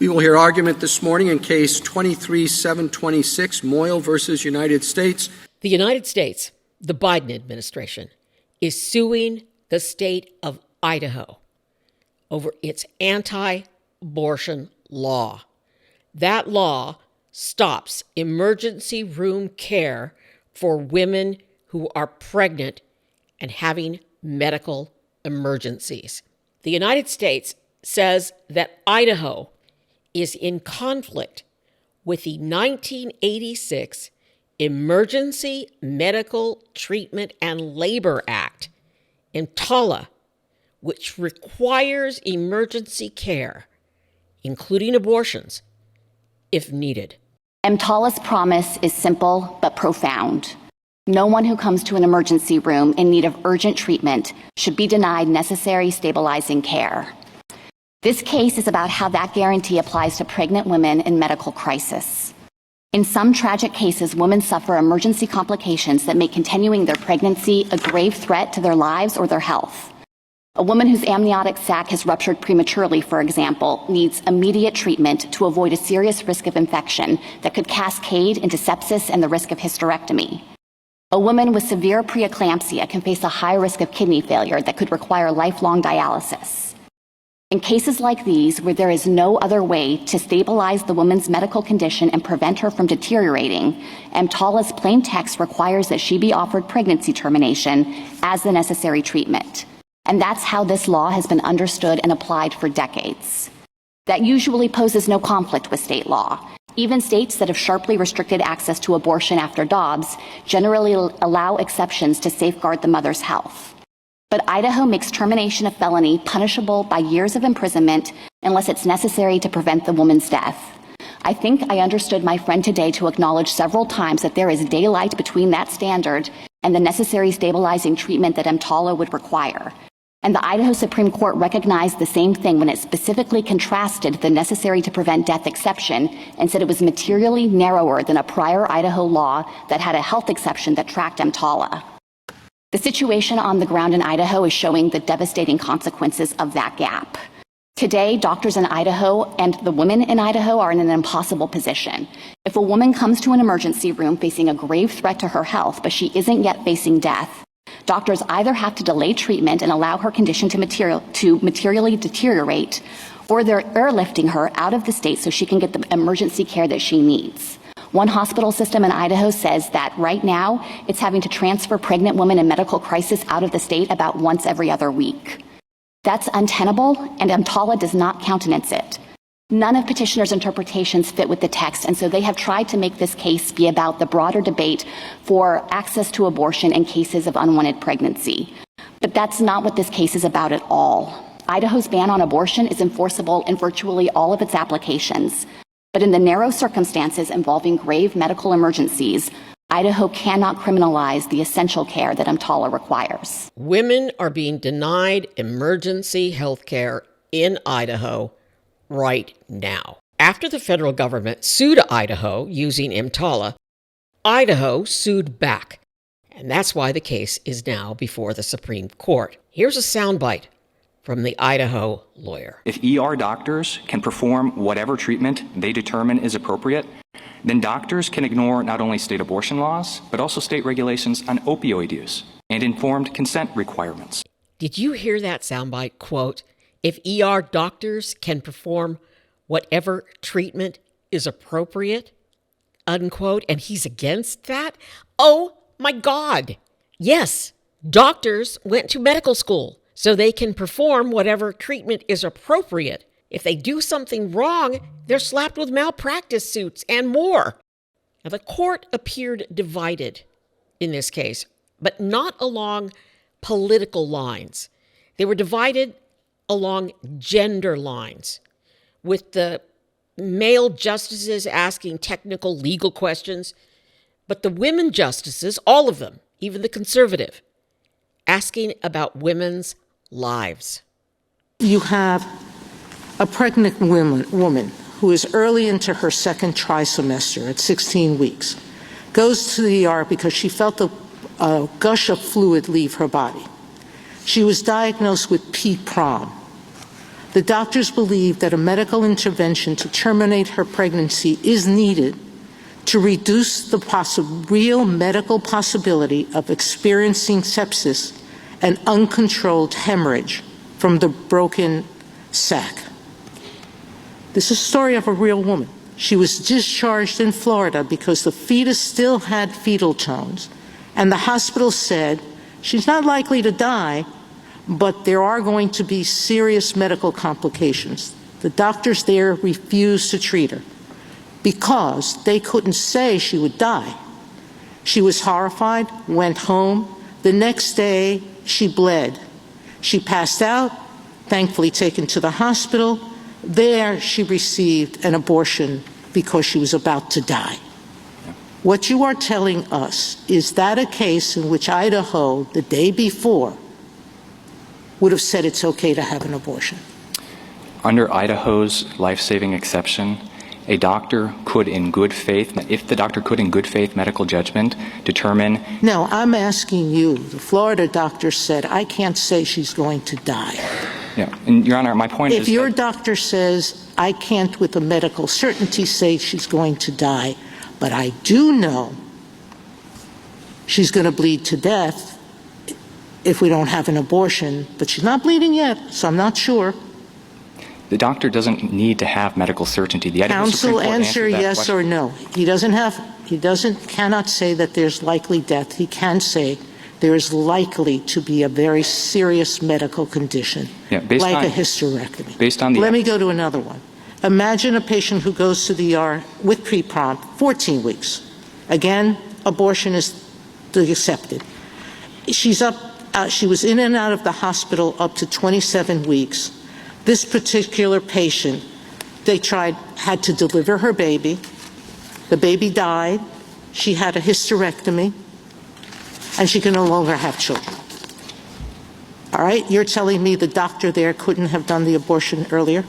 We will hear argument this morning in Case 23-726, Moyle versus United States. The United States, the Biden administration, is suing the state of Idaho over its anti-abortion law. That law stops emergency room care for women who are pregnant and having medical emergencies. The United States says that Idaho is in conflict with the 1986 Emergency Medical Treatment and Labor Act, EMTALA, which requires emergency care, including abortions, if needed. EMTALA's promise is simple but profound. No one who comes to an emergency room in need of urgent treatment should be denied necessary stabilizing care. This case is about how that guarantee applies to pregnant women in medical crisis. In some tragic cases, women suffer emergency complications that make continuing their pregnancy a grave threat to their lives or their health. A woman whose amniotic sac has ruptured prematurely, for example, needs immediate treatment to avoid a serious risk of infection that could cascade into sepsis and the risk of hysterectomy. A woman with severe preeclampsia can face a high risk of kidney failure that could require lifelong dialysis. In cases like these, where there is no other way to stabilize the woman's medical condition and prevent her from deteriorating, EMTALA's plain text requires that she be offered pregnancy termination as the necessary treatment. And that's how this law has been understood and applied for decades. That usually poses no conflict with state law. Even states that have sharply restricted access to abortion after Dobbs generally allow exceptions to safeguard the mother's health. But Idaho makes termination of felony punishable by years of imprisonment unless it's necessary to prevent the woman's death. I think I understood my friend today to acknowledge several times that there is daylight between that standard and the necessary stabilizing treatment that EMTALA would require. And the Idaho Supreme Court recognized the same thing when it specifically contrasted the necessary to prevent death exception and said it was materially narrower than a prior Idaho law that had a health exception that tracked EMTALA. The situation on the ground in Idaho is showing the devastating consequences of that gap. Today, doctors in Idaho and the women in Idaho are in an impossible position. If a woman comes to an emergency room facing a grave threat to her health, but she isn't yet facing death, doctors either have to delay treatment and allow her condition to materially deteriorate, or they're airlifting her out of the state so she can get the emergency care that she needs. One hospital system in Idaho says that right now it's having to transfer pregnant women in medical crisis out of the state about once every other week. That's untenable, and EMTALA does not countenance it. None of petitioners' interpretations fit with the text, and so they have tried to make this case be about the broader debate for access to abortion in cases of unwanted pregnancy. But that's not what this case is about at all. Idaho's ban on abortion is enforceable in virtually all of its applications. But in the narrow circumstances involving grave medical emergencies, Idaho cannot criminalize the essential care that EMTALA requires. Women are being denied emergency health care in Idaho right now. After the federal government sued Idaho using EMTALA, Idaho sued back. And that's why the case is now before the Supreme Court. Here's a soundbite from the Idaho lawyer. If ER doctors can perform whatever treatment they determine is appropriate, then doctors can ignore not only state abortion laws, but also state regulations on opioid use and informed consent requirements. Did you hear that soundbite? Quote, if ER doctors can perform whatever treatment is appropriate, unquote, and he's against that? Oh my God. Yes, doctors went to medical school so they can perform whatever treatment is appropriate. If they do something wrong, they're slapped with malpractice suits and more. Now, the court appeared divided in this case, but not along political lines. They were divided along gender lines, with the male justices asking technical legal questions, but the women justices, all of them, even the conservative, asking about women's lives. You have a pregnant woman who is early into her second trimester at 16 weeks, goes to the ER because she felt a gush of fluid leave her body. She was diagnosed with PPROM. The doctors believe that a medical intervention to terminate her pregnancy is needed to reduce the real medical possibility of experiencing sepsis and uncontrolled hemorrhage from the broken sac. This is a story of a real woman. She was discharged in Florida because the fetus still had fetal tones, and the hospital said she's not likely to die, but there are going to be serious medical complications. The doctors there refused to treat her because they couldn't say she would die. She was horrified, went home. The next day, she bled. She passed out, thankfully taken to the hospital. There, she received an abortion because she was about to die. What you are telling us, is that a case in which Idaho, the day before, would have said it's okay to have an abortion? Under Idaho's life-saving exception, a doctor could in good faith, if the doctor could in good faith medical judgment determine... No, I'm asking you. The Florida doctor said, I can't say she's going to die. Yeah, and Your Honor, my point is... If your doctor says, I can't with a medical certainty say she's going to die, but I do know she's going to bleed to death if we don't have an abortion, but she's not bleeding yet, so I'm not sure. The doctor doesn't need to have medical certainty. The Idaho Supreme Counsel, Court answer answered that yes question. or no. Cannot say that there's likely death. He can say there is likely to be a very serious medical condition, like a hysterectomy. Based on the... Let me go to another one. Imagine a patient who goes to the ER with pre-prom, 14 weeks. Again, abortion is accepted. She was in and out of the hospital up to 27 weeks. This particular patient, had to deliver her baby. The baby died. She had a hysterectomy, and she can no longer have children. All right? You're telling me the doctor there couldn't have done the abortion earlier?